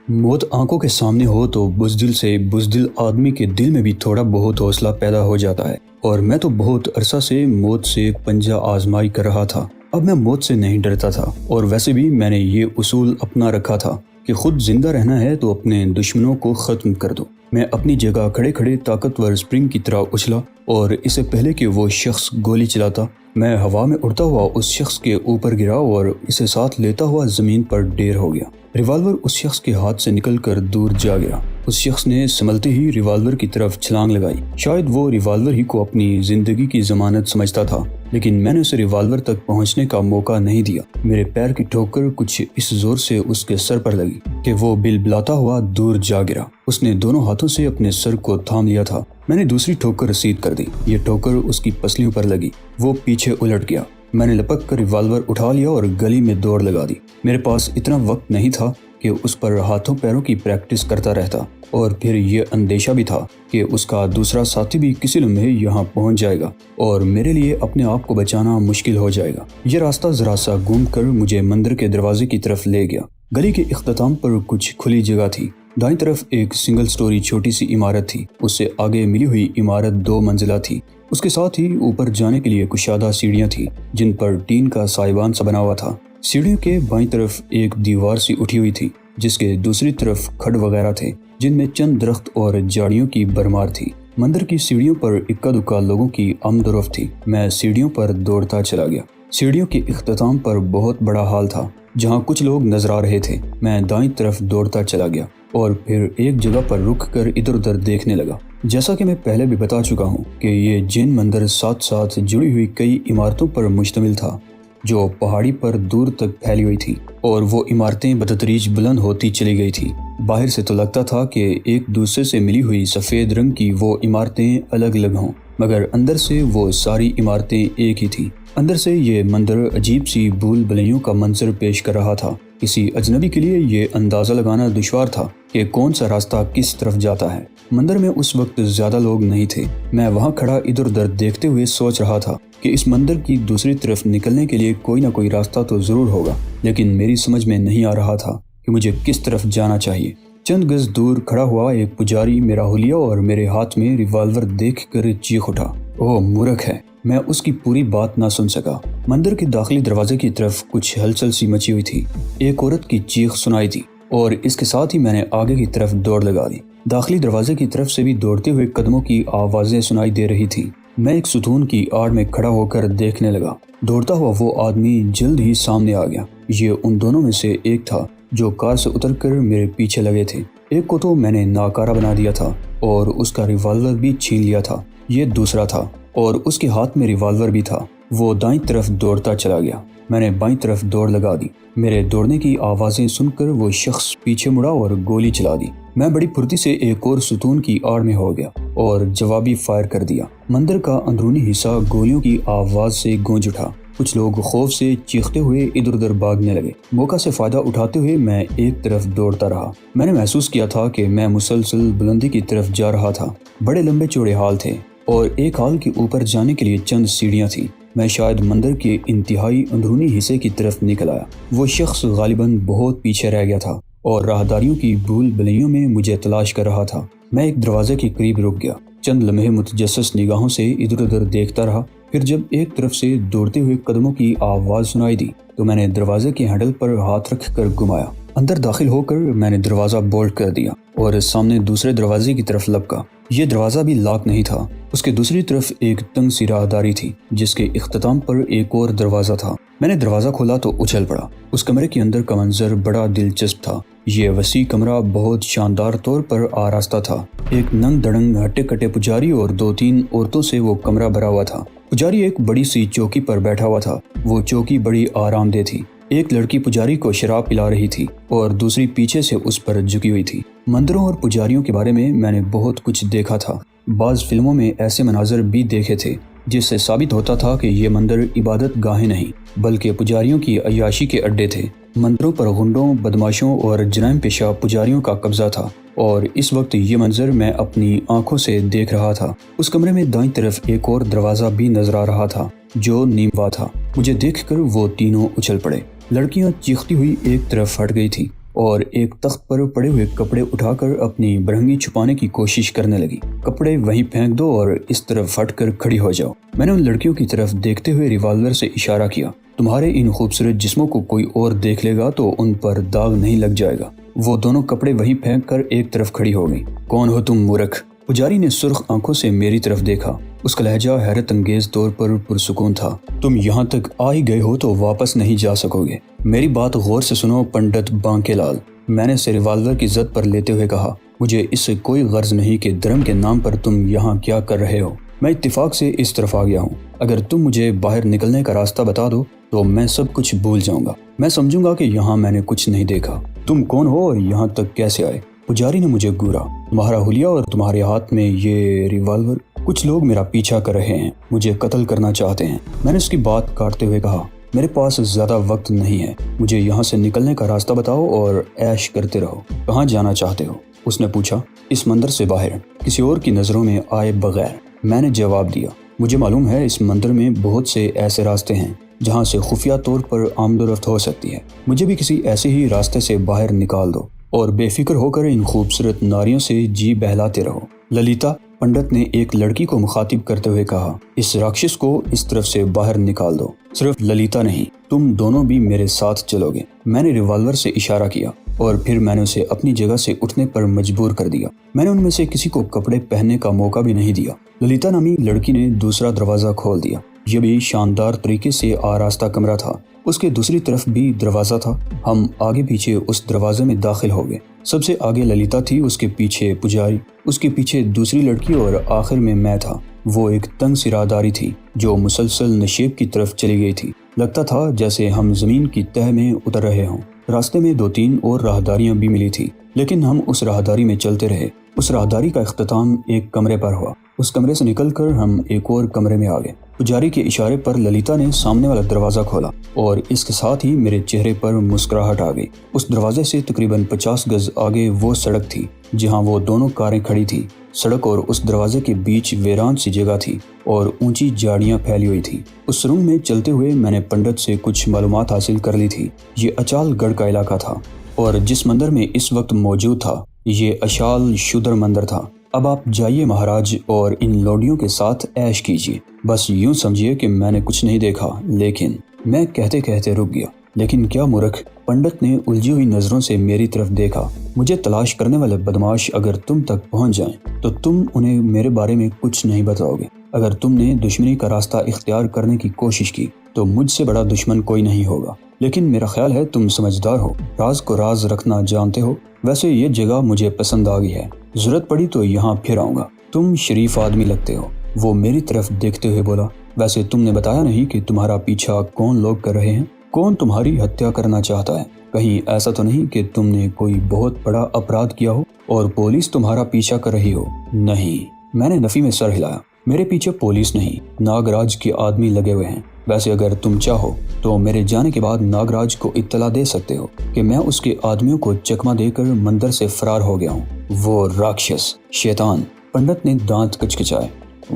موت آنکھوں کے سامنے ہو تو بزدل سے بزدل آدمی کے دل میں بھی تھوڑا بہت حوصلہ پیدا ہو جاتا ہے، اور میں تو بہت عرصہ سے موت سے پنجہ آزمائی کر رہا تھا۔ اب میں موت سے نہیں ڈرتا تھا، اور ویسے بھی میں نے یہ اصول اپنا رکھا تھا کہ خود زندہ رہنا ہے تو اپنے دشمنوں کو ختم کر دو۔ میں اپنی جگہ کھڑے کھڑے طاقتور سپرنگ کی طرح اچھلا، اور اس سے پہلے کہ وہ شخص گولی چلاتا، میں ہوا میں اڑتا ہوا اس شخص کے اوپر گرا اور اسے ساتھ لیتا ہوا زمین پر ڈھیر ہو گیا۔ ریوالور اس شخص کے ہاتھ سے نکل کر دور جا گیا۔ اس شخص نے سنبھلتے ہی ریوالور کی طرف چھلانگ لگائی۔ شاید وہ ریوالور ہی کو اپنی زندگی کی ضمانت سمجھتا تھا، لیکن میں نے اسے ریوالور تک پہنچنے کا موقع نہیں دیا۔ میرے پیر کی ٹھوکر کچھ اس زور سے اس کے سر پر لگی کہ وہ بلبلاتا ہوا دور جا گرا۔ اس نے دونوں ہاتھوں سے اپنے سر کو تھام لیا تھا۔ میں نے دوسری ٹھوکر رسید کر دی۔ یہ ٹھوکر اس کی پسلیوں پر لگی۔ وہ پیچھے الٹ گیا۔ میں نے لپک کر ریوالور اٹھا لیا اور گلی میں دوڑ لگا دی۔ میرے پاس اتنا وقت نہیں تھا کہ اس پر ہاتھوں پیروں کی پریکٹس کرتا رہتا، اور پھر یہ اندیشہ بھی تھا کہ اس کا دوسرا ساتھی بھی کسی لمحے یہاں پہنچ جائے گا اور میرے لیے اپنے آپ کو بچانا مشکل ہو جائے گا۔ یہ راستہ ذرا سا گھوم کر مجھے مندر کے دروازے کی طرف لے گیا۔ گلی کے اختتام پر کچھ کھلی جگہ تھی۔ دائیں طرف ایک سنگل سٹوری چھوٹی سی عمارت تھی۔ اس سے آگے ملی ہوئی عمارت 2 منزلہ تھی۔ اس کے ساتھ ہی اوپر جانے کے لیے کشادہ سیڑھیاں تھیں جن پر ٹین کا سائبان سا بنا ہوا تھا۔ سیڑھیوں کے بائیں طرف ایک دیوار سی اٹھی ہوئی تھی جس کے دوسری طرف کھڈ وغیرہ تھے جن میں چند درخت اور جھاڑیوں کی بھرمار تھی۔ مندر کی سیڑھیوں پر اکا دکا لوگوں کی آمد و رفت تھی۔ میں سیڑھیوں پر دوڑتا چلا گیا۔ سیڑھیوں کے اختتام پر بہت بڑا ہال تھا جہاں کچھ لوگ نظر آ رہے تھے۔ میں دائیں طرف دوڑتا چلا گیا اور پھر ایک جگہ پر رک کر ادھر ادھر دیکھنے لگا۔ جیسا کہ میں پہلے بھی بتا چکا ہوں کہ یہ جین مندر ساتھ ساتھ جڑی ہوئی کئی عمارتوں پر مشتمل تھا جو پہاڑی پر دور تک پھیلی ہوئی تھی، اور وہ عمارتیں بتدریج بلند ہوتی چلی گئی تھی۔ باہر سے تو لگتا تھا کہ ایک دوسرے سے ملی ہوئی سفید رنگ کی وہ عمارتیں الگ الگ ہوں، مگر اندر سے وہ ساری عمارتیں ایک ہی تھیں۔ اندر سے یہ مندر عجیب سی بھول بھلیوں کا منظر پیش کر رہا تھا۔ کسی اجنبی کے لیے یہ اندازہ لگانا دشوار تھا کہ کون سا راستہ کس طرف جاتا ہے۔ مندر میں اس وقت زیادہ لوگ نہیں تھے۔ میں وہاں کھڑا ادھر ادھر دیکھتے ہوئے سوچ رہا تھا کہ اس مندر کی دوسری طرف نکلنے کے لیے کوئی نہ کوئی راستہ تو ضرور ہوگا، لیکن میری سمجھ میں نہیں آ رہا تھا کہ مجھے کس طرف جانا چاہیے۔ چند گز دور کھڑا ہوا ایک پجاری میرا حلیہ اور میرے ہاتھ میں ریوالور دیکھ کر چیخ اٹھا۔ اوہ مورکھ ہے! میں اس کی پوری بات نہ سن سکا۔ مندر کے داخلی دروازے کی طرف کچھ ہلچل سی مچی ہوئی تھی۔ ایک عورت کی چیخ سنائی دی اور اس کے ساتھ ہی میں نے آگے کی طرف دوڑ لگا دی۔ داخلی دروازے کی طرف سے بھی دوڑتے ہوئے قدموں کی آوازیں سنائی دے رہی تھی۔ میں ایک ستون کی آڑ میں کھڑا ہو کر دیکھنے لگا۔ دوڑتا ہوا وہ آدمی جلد ہی سامنے آ گیا۔ یہ ان دونوں میں سے ایک تھا جو کار سے اتر کر میرے پیچھے لگے تھے۔ ایک کو تو میں نے ناکارہ بنا دیا تھا اور اس کا ریوالور بھی چھین لیا تھا۔ یہ دوسرا تھا اور اس کے ہاتھ میں ریوالور بھی تھا۔ وہ دائیں طرف دوڑتا چلا گیا۔ میں نے بائیں طرف دوڑ لگا دی۔ میرے دوڑنے کی آوازیں سن کر وہ شخص پیچھے مڑا اور گولی چلا دی۔ میں بڑی پھرتی سے ایک اور ستون کی آڑ میں ہو گیا اور جوابی فائر کر دیا۔ مندر کا اندرونی حصہ گولیوں کی آواز سے گونج اٹھا۔ کچھ لوگ خوف سے چیختے ہوئے ادھر ادھر بھاگنے لگے۔ موقع سے فائدہ اٹھاتے ہوئے میں ایک طرف دوڑتا رہا۔ میں نے محسوس کیا تھا کہ میں مسلسل بلندی کی طرف جا رہا تھا۔ بڑے لمبے چوڑے ہال تھے اور ایک ہال کے اوپر جانے کے لیے چند سیڑھیاں تھیں۔ میں شاید مندر کے انتہائی اندرونی حصے کی طرف نکل آیا۔ وہ شخص غالباً بہت پیچھے رہ گیا تھا اور راہداریوں کی بھول بھلیوں میں مجھے تلاش کر رہا تھا۔ میں ایک دروازے کے قریب رک گیا۔ چند لمحے متجسس نگاہوں سے ادھر ادھر دیکھتا رہا۔ پھر جب ایک طرف سے دوڑتے ہوئے قدموں کی آواز سنائی دی تو میں نے دروازے کے ہینڈل پر ہاتھ رکھ کر گھمایا۔ اندر داخل ہو کر میں نے دروازہ بولٹ کر دیا اور سامنے دوسرے دروازے کی طرف لپکا۔ یہ دروازہ بھی لاک نہیں تھا۔ اس کے دوسری طرف ایک تنگ سی راہداری تھی جس کے اختتام پر ایک اور دروازہ تھا۔ میں نے دروازہ کھولا تو اچھل پڑا۔ اس کمرے کے اندر کا منظر بڑا دلچسپ تھا۔ یہ وسیع کمرہ بہت شاندار طور پر آراستہ تھا۔ ایک ننگ دڑنگ ہٹے کٹے پجاری اور 2-3 عورتوں سے وہ کمرہ بھرا ہوا تھا۔ پجاری ایک بڑی سی چوکی پر بیٹھا ہوا تھا۔ وہ چوکی بڑی آرام دہ تھی۔ ایک لڑکی پجاری کو شراب پلا رہی تھی اور دوسری پیچھے سے اس پر جھکی ہوئی تھی۔ مندروں اور پجاریوں کے بارے میں نے بہت کچھ دیکھا تھا۔ بعض فلموں میں ایسے مناظر بھی دیکھے تھے جس سے ثابت ہوتا تھا کہ یہ مندر عبادت گاہیں نہیں بلکہ پجاریوں کی عیاشی کے اڈے تھے۔ مندروں پر غنڈوں، بدماشوں اور جرائم پیشہ پجاریوں کا قبضہ تھا، اور اس وقت یہ منظر میں اپنی آنکھوں سے دیکھ رہا تھا۔ اس کمرے میں دائیں طرف ایک اور دروازہ بھی نظر آ رہا تھا جو نیموا تھا۔ مجھے دیکھ کر وہ تینوں اچھل پڑے۔ لڑکیاں چیختی ہوئی ایک طرف ہٹ گئی تھی اور ایک تخت پر پڑے ہوئے کپڑے اٹھا کر اپنی برہنگی چھپانے کی کوشش کرنے لگی۔ کپڑے وہیں پھینک دو اور اس طرف ہٹ کر کھڑی ہو جاؤ۔ میں نے ان لڑکیوں کی طرف دیکھتے ہوئے ریوالور سے اشارہ کیا۔ تمہارے ان خوبصورت جسموں کو کوئی اور دیکھ لے گا تو ان پر داغ نہیں لگ جائے گا۔ وہ دونوں کپڑے وہیں پھینک کر ایک طرف کھڑی ہو گئی۔ کون ہو تم مورخ؟ پجاری نے سرخ آنکھوں سے میری طرف دیکھا۔ اس کا لہجہ حیرت انگیز طور پر پرسکون تھا۔ تم یہاں تک آ ہی گئے ہو تو واپس نہیں جا سکو گے۔ میری بات غور سے سنو پنڈت بانکے لال، میں نے اسے ریوالور کی زد پر لیتے ہوئے کہا۔ مجھے اس سے کوئی غرض نہیں کہ دھرم کے نام پر تم یہاں کیا کر رہے ہو۔ میں اتفاق سے اس طرف آ گیا ہوں۔ اگر تم مجھے باہر نکلنے کا راستہ بتا دو تو میں سب کچھ بھول جاؤں گا۔ میں سمجھوں گا کہ یہاں میں نے کچھ نہیں دیکھا۔ تم کون ہو اور یہاں تک کیسے آئے؟ پجاری نے مجھے گورا۔ تمہارا حلیہ اور تمہارے ہاتھ میں یہ ریوالور؟ کچھ لوگ میرا پیچھا کر رہے ہیں، مجھے قتل کرنا چاہتے ہیں۔ میں نے اس کی بات کاٹتے ہوئے کہا، میرے پاس زیادہ وقت نہیں ہے، مجھے یہاں سے نکلنے کا راستہ بتاؤ اور عیش کرتے رہو۔ کہاں جانا چاہتے ہو؟ اس نے پوچھا۔ اس مندر سے باہر، کسی اور کی نظروں میں آئے بغیر، میں نے جواب دیا۔ مجھے معلوم ہے اس مندر میں بہت سے ایسے راستے ہیں جہاں سے خفیہ طور پر آمد و رفت ہو سکتی ہے۔ مجھے بھی کسی ایسے ہی راستے سے باہر نکال دو اور بے فکر ہو کر ان خوبصورت ناریوں سے جی بہلاتے رہو۔ للیتا، پنڈت نے ایک لڑکی کو مخاطب کرتے ہوئے کہا، اس راکشس کو اس طرف سے باہر نکال دو۔ صرف للیتا نہیں، تم دونوں بھی میرے ساتھ چلو گے۔ میں نے ریوالور سے اشارہ کیا اور پھر میں نے اسے اپنی جگہ سے اٹھنے پر مجبور کر دیا۔ میں نے ان میں سے کسی کو کپڑے پہننے کا موقع بھی نہیں دیا۔ للیتا نامی لڑکی نے دوسرا دروازہ کھول دیا۔ یہ بھی شاندار طریقے سے آراستہ کمرہ تھا۔ اس کے دوسری طرف بھی دروازہ تھا۔ ہم آگے پیچھے اس دروازے میں داخل ہو گئے۔ سب سے آگے للیتا تھی، اس کے پیچھے پجاری، اس کے پیچھے دوسری لڑکی اور آخر میں میں تھا۔ وہ ایک تنگ سی راہداری تھی جو مسلسل نشیب کی طرف چلی گئی تھی۔ لگتا تھا جیسے ہم زمین کی تہہ میں اتر رہے ہوں۔ راستے میں 2-3 اور راہداریاں بھی ملی تھی، لیکن ہم اس راہداری میں چلتے رہے۔ اس راہداری کا اختتام ایک کمرے پر ہوا۔ اس کمرے سے نکل کر ہم ایک اور کمرے میں آ گئے۔ پجاری کے اشارے پر للیتا نے سامنے والا دروازہ کھولا اور اس کے ساتھ ہی میرے چہرے پر مسکراہٹ آ گئی۔ اس دروازے سے تقریباً 50 گز آگے وہ سڑک تھی جہاں وہ دونوں کاریں کھڑی تھی۔ سڑک اور اس دروازے کے بیچ ویران سی جگہ تھی اور اونچی جھاڑیاں پھیلی ہوئی تھی۔ اس سرنگ میں چلتے ہوئے میں نے پنڈت سے کچھ معلومات حاصل کر لی تھی۔ یہ اچال گڑھ کا علاقہ تھا اور جس مندر میں اس وقت موجود تھا یہ اشال شودر مندر تھا۔ اب آپ جائیے مہاراج اور ان لوڈیوں کے ساتھ عیش کیجیے۔ بس یوں سمجھیے کہ میں نے کچھ نہیں دیکھا، لیکن میں کہتے کہتے رک گیا۔ لیکن کیا مورخ؟ پنڈت نے الجھی ہوئی نظروں سے میری طرف دیکھا۔ مجھے تلاش کرنے والے بدماش اگر تم تک پہنچ جائیں تو تم انہیں میرے بارے میں کچھ نہیں بتاؤ گے۔ اگر تم نے دشمنی کا راستہ اختیار کرنے کی کوشش کی تو مجھ سے بڑا دشمن کوئی نہیں ہوگا۔ لیکن میرا خیال ہے تم سمجھدار ہو، راز کو راز رکھنا جانتے ہو۔ ویسے یہ جگہ مجھے پسند آ گئی ہے، ضرورت پڑی تو یہاں پھر آؤں گا۔ تم شریف آدمی لگتے ہو، وہ میری طرف دیکھتے ہوئے بولا۔ ویسے تم نے بتایا نہیں کہ تمہارا پیچھا کون لوگ کر رہے ہیں؟ کون تمہاری ہتیا کرنا چاہتا ہے؟ کہیں ایسا تو نہیں کہ تم نے کوئی بہت بڑا اپرادھ کیا ہو اور پولیس تمہارا پیچھا کر رہی ہو؟ نہیں، میں نے نفی میں سر ہلایا۔ میرے پیچھے پولیس نہیں، ناگراج کے آدمی لگے ہوئے ہیں۔ ویسے اگر تم چاہو تو میرے جانے کے بعد ناگراج کو اطلاع دے سکتے ہو کہ میں اس کے آدمیوں کو چکمہ دے کر مندر سے فرار ہو گیا ہوں۔ وہ راکشس، شیطان، پنڈت نے دانت کچکچائے۔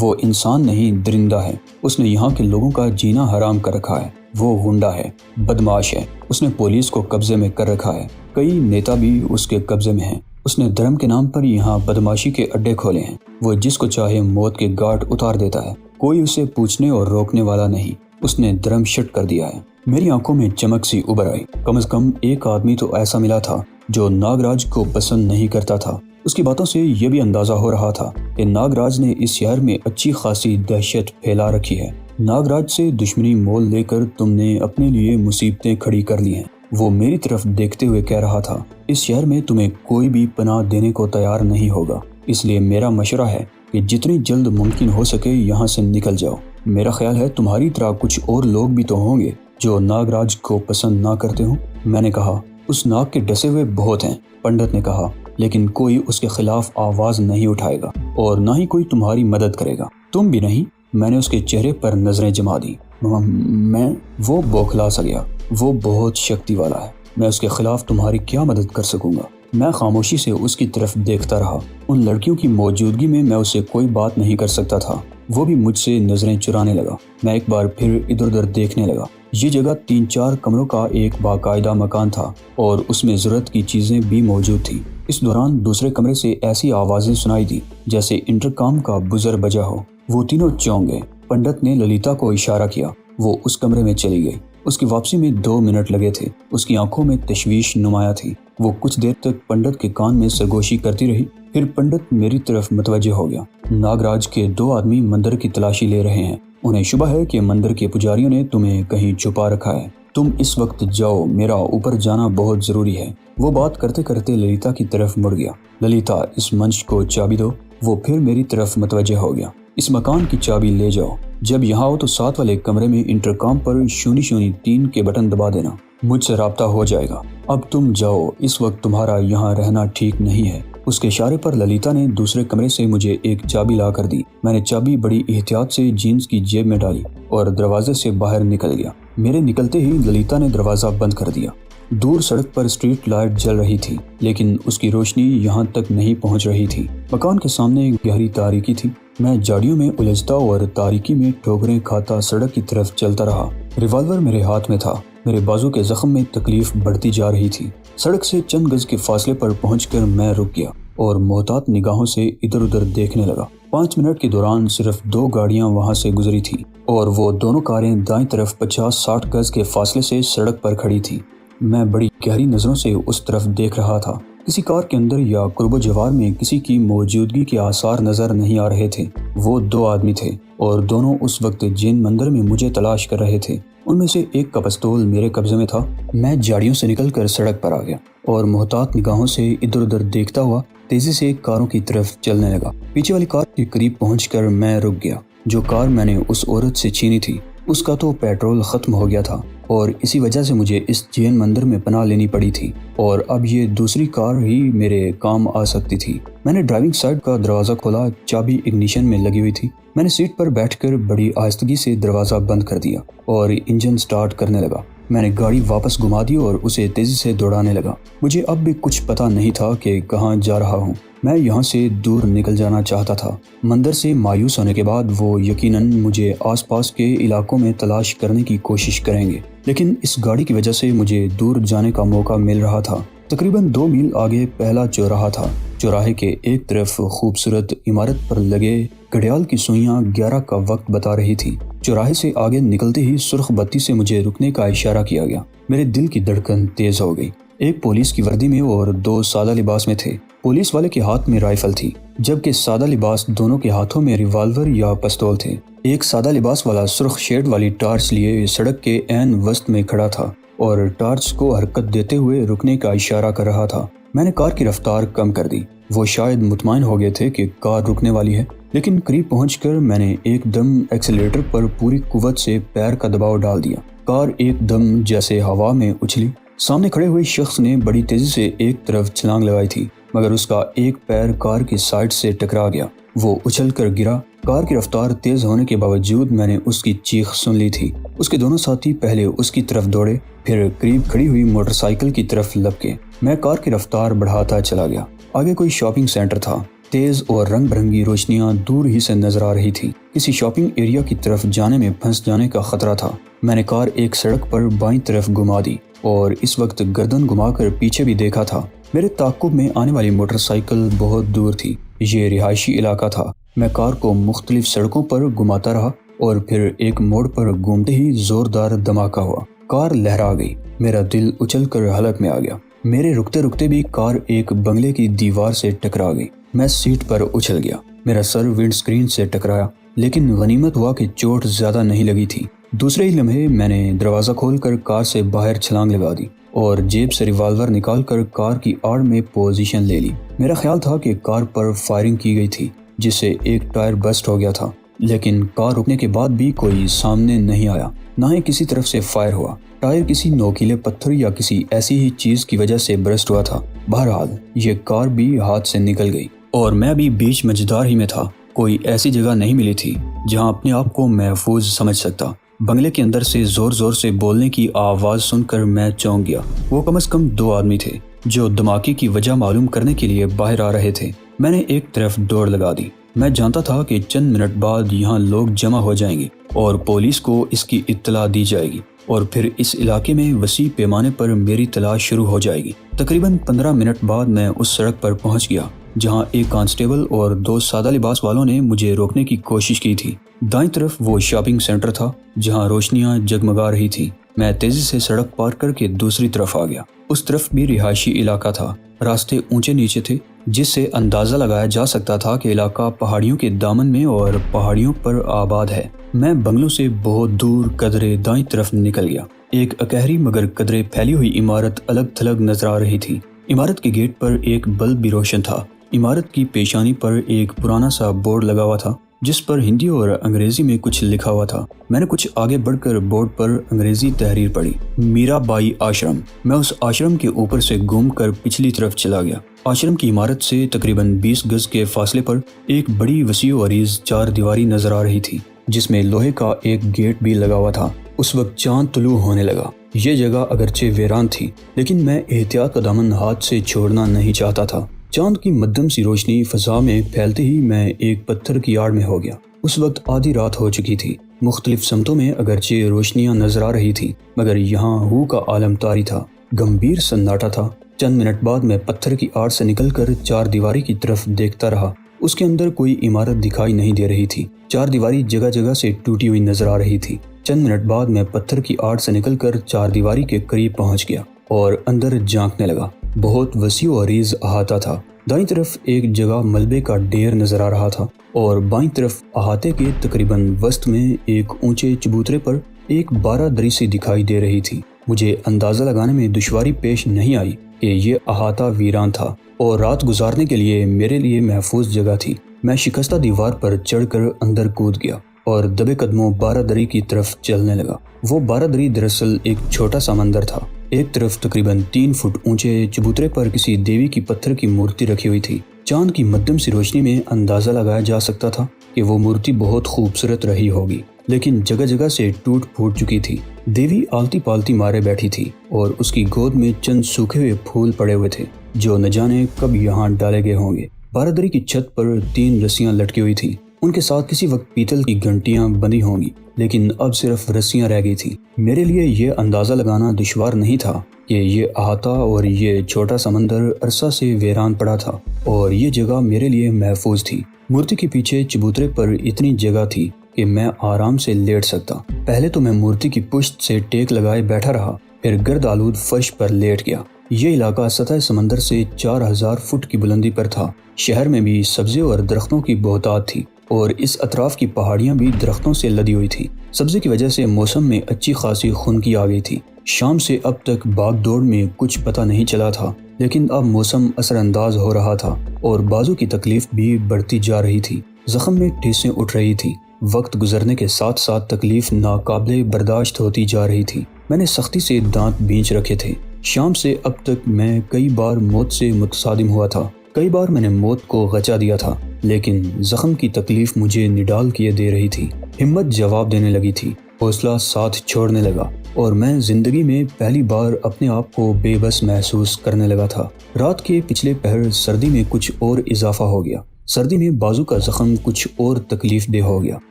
وہ انسان نہیں، درندہ ہے۔ اس نے یہاں کے لوگوں کا جینا حرام کر رکھا ہے۔ وہ غنڈہ ہے، بدماش ہے۔ اس نے پولیس کو قبضے میں کر رکھا ہے، کئی نیتا بھی اس کے قبضے میں ہیں۔ اس نے دھرم کے نام پر یہاں بدماشی کے اڈے کھولے ہیں۔ وہ جس کو چاہے موت کے گھاٹ اتار دیتا ہے، کوئی اسے پوچھنے اور روکنے والا نہیں۔ اس نے دھرم شٹ کر دیا ہے۔ میری آنکھوں میں چمک سی ابھر آئی۔ کم از کم ایک آدمی تو ایسا ملا تھا جو ناگراج کو پسند نہیں کرتا تھا۔ اس کی باتوں سے یہ بھی اندازہ ہو رہا تھا کہ ناگراج نے اس شہر میں اچھی خاصی دہشت پھیلا رکھی ہے۔ ناگراج سے دشمنی مول لے کر تم نے اپنے لیے مصیبتیں کھڑی کر لی ہیں۔ وہ میری طرف دیکھتے ہوئے کہہ رہا تھا، اس شہر میں تمہیں کوئی بھی پناہ دینے کو تیار نہیں ہوگا، اس لیے میرا مشورہ ہے کہ جتنی جلد ممکن ہو سکے یہاں سے نکل جاؤ۔ میرا خیال ہے تمہاری طرح کچھ اور لوگ بھی تو ہوں گے جو ناگراج کو پسند نہ کرتے ہوں۔ میں نے کہا، اس ناگ کے ڈسے ہوئے بہت ہیں۔ پنڈت نے کہا، لیکن کوئی اس کے خلاف آواز نہیں اٹھائے گا اور نہ ہی کوئی تمہاری مدد کرے گا، تم بھی نہیں۔ میں نے اس کے چہرے پر نظریں جما دی۔ وہ بوکھلا سا گیا۔ وہ بہت شکتی والا ہے، میں اس کے خلاف تمہاری کیا مدد کر سکوں گا؟ میں خاموشی سے اس کی طرف دیکھتا رہا۔ ان لڑکیوں کی موجودگی میں میں اسے کوئی بات نہیں کر سکتا تھا۔ وہ بھی مجھ سے نظریں چرانے لگا۔ میں ایک بار پھر ادھر ادھر دیکھنے لگا۔ یہ جگہ 3-4 کمروں کا ایک باقاعدہ مکان تھا اور اس میں ضرورت کی چیزیں بھی موجود تھیں۔ اس دوران دوسرے کمرے سے ایسی آوازیں سنائی دی جیسے انٹرکام کا بزر بجا ہو۔ وہ تینوں چونک گئے۔ پنڈت نے للیتا کو اشارہ کیا۔ وہ اس کمرے میں چلی گئی۔ اس کی واپسی میں 2 منٹ لگے تھے۔ اس کی آنکھوں میں تشویش نمایاں تھی۔ وہ کچھ دیر تک پنڈت کے کان میں سرگوشی کرتی رہی، پھر پنڈت میری طرف متوجہ ہو گیا۔ ناگراج کے 2 آدمی مندر کی تلاشی لے رہے ہیں۔ انہیں شبہ ہے کہ مندر کے پجاریوں نے تمہیں کہیں چھپا رکھا ہے۔ تم اس وقت جاؤ، میرا اوپر جانا بہت ضروری ہے۔ وہ بات کرتے کرتے للیتا کی طرف مڑ گیا۔ للیتا، اس منچ کو چابی دو۔ وہ پھر میری طرف متوجہ ہو گیا۔ اس مکان کی چابی لے جاؤ۔ جب یہاں ہو تو 7 والے کمرے میں انٹرکام پر 003 کے بٹن دبا دینا۔ مجھ سے رابطہ ہو جائے گا۔ اب تم جاؤ، اس وقت تمہارا یہاں رہنا ٹھیک نہیں ہے۔ اس کے اشارے پر للیتا نے دوسرے کمرے سے مجھے ایک چابی لا کر دی۔ میں نے چابی بڑی احتیاط سے جینز کی جیب میں ڈالی اور دروازے سے باہر نکل گیا۔ میرے نکلتے ہی للیتا نے دروازہ بند کر دیا۔ دور سڑک پر اسٹریٹ لائٹ جل رہی تھی، لیکن اس کی روشنی یہاں تک نہیں پہنچ رہی تھی۔ مکان کے سامنے گہری تاریکی تھی۔ میں جاڑیوں میں الجھتا اور تاریکی میں ٹھوکریں کھاتا سڑک کی طرف چلتا رہا۔ ریوالور میرے ہاتھ میں تھا۔ میرے بازو کے زخم میں تکلیف بڑھتی جا رہی تھی۔ سڑک سے چند گز کے فاصلے پر پہنچ کر میں رک گیا اور محتاط نگاہوں سے ادھر ادھر دیکھنے لگا۔ 5 منٹ کے دوران صرف 2 گاڑیاں وہاں سے گزری تھیں اور وہ دونوں کاریں دائیں طرف 50-60 گز کے فاصلے سے سڑک پر کھڑی تھیں۔ میں بڑی گہری نظروں سے اس طرف دیکھ رہا تھا۔ کسی کار کے اندر یا قرب و جوار میں کسی کی موجودگی کے آثار نظر نہیں آ رہے تھے۔ وہ 2 آدمی تھے اور دونوں اس وقت جین مندر میں مجھے تلاش کر رہے تھے۔ ان میں سے ایک کا پستول میرے قبضے میں تھا۔ میں جاڑیوں سے نکل کر سڑک پر آ گیا اور محتاط نگاہوں سے ادھر ادھر دیکھتا ہوا تیزی سے کاروں کی طرف چلنے لگا۔ پیچھے والی کار کے قریب پہنچ کر میں رک گیا۔ جو کار میں نے اس عورت سے چھینی تھی، اس کا تو پیٹرول ختم ہو گیا تھا اور اسی وجہ سے مجھے اس جین مندر میں پناہ لینی پڑی تھی، اور اب یہ دوسری کار ہی میرے کام آ سکتی تھی۔ میں نے ڈرائیونگ سائیڈ کا دروازہ کھولا۔ چابی اگنیشن میں لگی ہوئی تھی۔ میں نے سیٹ پر بیٹھ کر بڑی آہستگی سے دروازہ بند کر دیا اور انجن سٹارٹ کرنے لگا۔ میں نے گاڑی واپس گھما دی اور اسے تیزی سے دوڑانے لگا۔ مجھے اب بھی کچھ پتہ نہیں تھا کہ کہاں جا رہا ہوں۔ میں یہاں سے دور نکل جانا چاہتا تھا۔ مندر سے مایوس ہونے کے بعد وہ یقیناً مجھے آس پاس کے علاقوں میں تلاش کرنے کی کوشش کریں گے، لیکن اس گاڑی کی وجہ سے مجھے دور جانے کا موقع مل رہا تھا۔ تقریباً 2 میل آگے پہلا چوراہا تھا۔ چوراہے کے ایک طرف خوبصورت عمارت پر لگے گھڑیال کی سوئیاں 11 کا وقت بتا رہی تھی۔ چوراہے سے آگے نکلتے ہی سرخ بتی سے مجھے رکنے کا اشارہ کیا گیا۔ میرے دل کی دھڑکن تیز ہو گئی۔ ایک پولیس کی وردی میں اور 2 سادہ لباس میں تھے۔ پولیس والے کے ہاتھ میں رائفل تھی، جبکہ سادہ لباس دونوں کے ہاتھوں میں ریوالور یا پستول تھے۔ ایک سادہ لباس والا سرخ شیڈ والی ٹارچ لیے سڑک کے عین وسط میں کھڑا تھا اور ٹارچ کو حرکت دیتے ہوئے رکنے کا اشارہ کر رہا تھا۔ میں نے کار کی رفتار کم کر دی۔ وہ شاید مطمئن ہو گئے تھے کہ کار رکنے والی ہے، لیکن قریب پہنچ کر میں نے ایک دم ایکسیلیٹر پر پوری قوت سے پیر کا دباؤ ڈال دیا۔ کار ایک دم جیسے ہوا میں اچھلی۔ سامنے کھڑے ہوئے شخص نے بڑی تیزی سے ایک طرف چھلانگ لگائی تھی، مگر اس کا ایک پیر کار کی سائڈ سے ٹکرا گیا۔ وہ اچھل کر گرا۔ کار کی رفتار تیز ہونے کے باوجود میں نے اس کی چیخ سن لی تھی۔ اس کے دونوں ساتھی پہلے اس کی طرف دوڑے، پھر قریب کھڑی ہوئی موٹر سائیکل کی طرف لپکے۔ میں کار کی رفتار بڑھاتا چلا گیا۔ آگے کوئی شاپنگ سینٹر تھا۔ تیز اور رنگ برنگی روشنیاں دور ہی سے نظر آ رہی تھی۔ کسی شاپنگ ایریا کی طرف جانے میں پھنس جانے کا خطرہ تھا۔ میں نے کار ایک سڑک پر بائیں طرف گھما دی اور اس وقت گردن گھما کر پیچھے بھی دیکھا تھا۔ میرے تعاقب میں آنے والی موٹر سائیکل بہت دور تھی۔ یہ رہائشی علاقہ تھا۔ میں کار کو مختلف سڑکوں پر گھماتا رہا اور پھر ایک موڑ پر گھومتے ہی زوردار دھماکہ ہوا۔ کار لہرا گئی۔ میرا دل اچھل کر حلق میں آ گیا۔ میرے رکتے رکتے بھی کار ایک بنگلے کی دیوار سے ٹکرا گئی۔ میں سیٹ پر اچھل گیا۔ میرا سر ونڈ سکرین سے ٹکرایا، لیکن غنیمت ہوا کہ چوٹ زیادہ نہیں لگی تھی۔ دوسرے ہی لمحے میں نے دروازہ کھول کر کار سے باہر چھلانگ لگا دی اور جیب سے ریوالور نکال کر کار کی آڑ میں پوزیشن لے لی۔ میرا خیال تھا کہ کار پر فائرنگ کی گئی تھی، جس سے ایک ٹائر بسٹ ہو گیا تھا، لیکن کار رکنے کے بعد بھی کوئی سامنے نہیں آیا، نہ ہی کسی طرف سے فائر ہوا۔ ٹائر کسی نوکیلے پتھر یا کسی ایسی ہی چیز کی وجہ سے برسٹ ہوا تھا۔ بہرحال یہ کار بھی ہاتھ سے نکل گئی اور میں بھی بیچ مجدار ہی میں تھا۔ کوئی ایسی جگہ نہیں ملی تھی جہاں اپنے آپ کو محفوظ سمجھ سکتا۔ بنگلے کے اندر سے زور زور سے بولنے کی آواز سن کر میں چونک گیا۔ وہ کم از کم 2 آدمی تھے جو دھماکے کی وجہ معلوم کرنے کے لیے باہر آ رہے تھے۔ میں نے ایک طرف دوڑ لگا دی۔ میں جانتا تھا کہ چند منٹ بعد یہاں لوگ جمع ہو جائیں گے اور پولیس کو اس کی اطلاع دی جائے گی۔ اور پھر اس علاقے میں وسیع پیمانے پر میری تلاش شروع ہو جائے گی۔ تقریباً 15 منٹ بعد میں اس سڑک پر پہنچ گیا جہاں ایک کانسٹیبل اور 2 سادہ لباس والوں نے مجھے روکنے کی کوشش کی تھی۔ دائیں طرف وہ شاپنگ سینٹر تھا جہاں روشنیاں جگمگا رہی تھی۔ میں تیزی سے سڑک پار کر کے دوسری طرف آ گیا۔ اس طرف بھی رہائشی علاقہ تھا۔ راستے اونچے نیچے تھے جس سے اندازہ لگایا جا سکتا تھا کہ علاقہ پہاڑیوں کے دامن میں اور پہاڑیوں پر آباد ہے۔ میں بنگلوں سے بہت دور قدرے دائیں طرف نکل گیا۔ ایک اکہری مگر قدرے پھیلی ہوئی عمارت الگ تھلگ نظر آ رہی تھی۔ عمارت کے گیٹ پر ایک بلب بھی روشن تھا۔ عمارت کی پیشانی پر ایک پرانا سا بورڈ لگا ہوا تھا جس پر ہندی اور انگریزی میں کچھ لکھا ہوا تھا۔ میں نے کچھ آگے بڑھ کر بورڈ پر انگریزی تحریر پڑھی، میرا بائی آشرم۔ میں اس آشرم کے اوپر سے گھوم کر پچھلی طرف چلا گیا۔ آشرم کی عمارت سے تقریباً 20 گز کے فاصلے پر ایک بڑی وسیع و عریض 4 دیواری نظر آ رہی تھی جس میں لوہے کا ایک گیٹ بھی لگا ہوا تھا۔ اس وقت چاند طلوع ہونے لگا۔ یہ جگہ اگرچہ ویران تھی لیکن میں احتیاط کا دامن ہاتھ سے چھوڑنا نہیں چاہتا تھا۔ چاند کی مدھم سی روشنی فضا میں پھیلتے ہی میں ایک پتھر کی آڑ میں ہو گیا۔ اس وقت آدھی رات ہو چکی تھی۔ مختلف سمتوں میں اگرچہ روشنیاں نظر آ رہی تھی مگر یہاں ہو کا عالم طاری تھا، گمبھیر سناٹا تھا۔ چند منٹ بعد میں پتھر کی آڑ سے نکل کر 4 دیواری کی طرف دیکھتا رہا۔ اس کے اندر کوئی عمارت دکھائی نہیں دے رہی تھی۔ 4 دیواری جگہ جگہ سے ٹوٹی ہوئی نظر آ رہی تھی۔ چند منٹ بعد میں پتھر کی آڑ سے نکل کر 4 دیواری کے قریب پہنچ گیا اور اندر جھانکنے لگا۔ بہت وسیع و عریض احاطہ تھا۔ دائیں طرف ایک جگہ ملبے کا ڈھیر نظر آ رہا تھا اور بائیں طرف احاطے کے تقریباً وسط میں ایک اونچے چبوترے پر ایک بارہ دری سی دکھائی دے رہی تھی۔ مجھے اندازہ لگانے میں دشواری پیش نہیں آئی کہ یہ احاطہ ویران تھا اور رات گزارنے کے لیے میرے لیے محفوظ جگہ تھی۔ میں شکستہ دیوار پر چڑھ کر اندر کود گیا اور دبے قدموں بارہ دری کی طرف چلنے لگا۔ وہ بارہ دری دراصل ایک چھوٹا سا مندر تھا۔ ایک طرف تقریباً 3 فٹ اونچے چبوترے پر کسی دیوی کی پتھر کی مورتی رکھی ہوئی تھی۔ چاند کی مدھم سی روشنی میں اندازہ لگایا جا سکتا تھا کہ وہ مورتی بہت خوبصورت رہی ہوگی لیکن جگہ جگہ سے ٹوٹ پھوٹ چکی تھی۔ دیوی آلتی پالتی مارے بیٹھی تھی اور اس کی گود میں چند سوکھے ہوئے پھول پڑے ہوئے تھے جو نہ جانے کب یہاں ڈالے گئے ہوں گے۔ بارہ دری کی چھت پر 3 رسیاں لٹکی ہوئی تھیں۔ ان کے ساتھ کسی وقت پیتل کی گھنٹیاں بندھی ہوں گی لیکن اب صرف رسیاں رہ گئی تھیں۔ میرے لیے یہ اندازہ لگانا دشوار نہیں تھا کہ یہ احاطہ اور یہ چھوٹا سمندر عرصہ سے ویران پڑا تھا اور یہ جگہ میرے لیے محفوظ تھی۔ مورتی کے پیچھے چبوترے پر اتنی جگہ تھی کہ میں آرام سے لیٹ سکتا۔ پہلے تو میں مورتی کی پشت سے ٹیک لگائے بیٹھا رہا، پھر گرد آلود فرش پر لیٹ گیا۔ یہ علاقہ سطح سمندر سے 4000 فٹ کی بلندی پر تھا۔ شہر میں بھی سبزے اور درختوں کی بہتات تھی اور اس اطراف کی پہاڑیاں بھی درختوں سے لدی ہوئی تھی۔ سبزے کی وجہ سے موسم میں اچھی خاصی خنکی آ گئی تھی۔ شام سے اب تک بھاگ دوڑ میں کچھ پتہ نہیں چلا تھا لیکن اب موسم اثر انداز ہو رہا تھا اور بازو کی تکلیف بھی بڑھتی جا رہی تھی۔ زخم میں ٹھیسیں اٹھ رہی تھی۔ وقت گزرنے کے ساتھ ساتھ تکلیف ناقابل برداشت ہوتی جا رہی تھی۔ میں نے سختی سے دانت بینچ رکھے تھے۔ شام سے اب تک میں کئی بار موت سے متصادم ہوا تھا۔ کئی بار میں نے موت کو غچا دیا تھا لیکن زخم کی تکلیف مجھے نڈال کیے دے رہی تھی۔ ہمت جواب دینے لگی تھی، حوصلہ ساتھ چھوڑنے لگا اور میں زندگی میں پہلی بار اپنے آپ کو بے بس محسوس کرنے لگا تھا۔ رات کے پچھلے پہر سردی میں کچھ اور اضافہ ہو گیا۔ سردی میں بازو کا زخم کچھ اور تکلیف دہ ہو گیا۔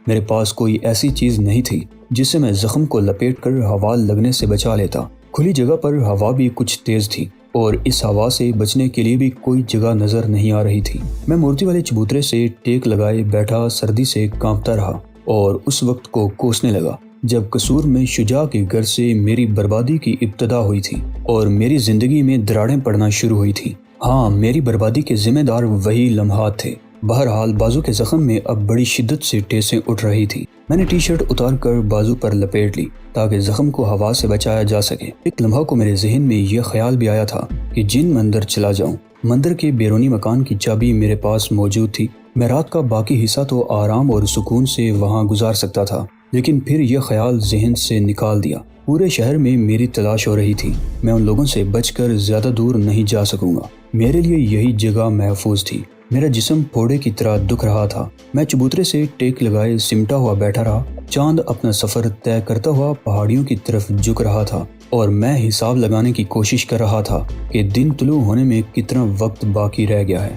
میرے پاس کوئی ایسی چیز نہیں تھی جس سے میں زخم کو لپیٹ کر ہوا لگنے سے بچا لیتا۔ کھلی جگہ پر ہوا بھی کچھ تیز تھی اور اس ہوا سے بچنے کے لیے بھی کوئی جگہ نظر نہیں آ رہی تھی۔ میں مورتی والے چبوترے سے ٹیک لگائے بیٹھا سردی سے کانپتا رہا اور اس وقت کو کوسنے لگا جب قصور میں شجاع کے گھر سے میری بربادی کی ابتدا ہوئی تھی اور میری زندگی میں دراڑیں پڑنا شروع ہوئی تھی۔ ہاں، میری بربادی کے ذمہ دار وہی لمحات تھے۔ بہرحال بازو کے زخم میں اب بڑی شدت سے ٹھیسیں اٹھ رہی تھی۔ میں نے ٹی شرٹ اتار کر بازو پر لپیٹ لی تاکہ زخم کو ہوا سے بچایا جا سکے۔ ایک لمحہ کو میرے ذہن میں یہ خیال بھی آیا تھا کہ جن مندر چلا جاؤں۔ مندر کے بیرونی مکان کی چابی میرے پاس موجود تھی۔ میں رات کا باقی حصہ تو آرام اور سکون سے وہاں گزار سکتا تھا لیکن پھر یہ خیال ذہن سے نکال دیا۔ پورے شہر میں میری تلاش ہو رہی تھی۔ میں ان لوگوں سے بچ کر زیادہ دور نہیں جا سکوں گا۔ میرے لیے یہی جگہ محفوظ تھی۔ میرا جسم پھوڑے کی طرح دکھ رہا تھا۔ میں چبوترے سے ٹیک لگائے سمٹا ہوا بیٹھا رہا۔ چاند اپنا سفر طے کرتا ہوا پہاڑیوں کی طرف جھک رہا تھا اور میں حساب لگانے کی کوشش کر رہا تھا کہ دن طلوع ہونے میں کتنا وقت باقی رہ گیا ہے۔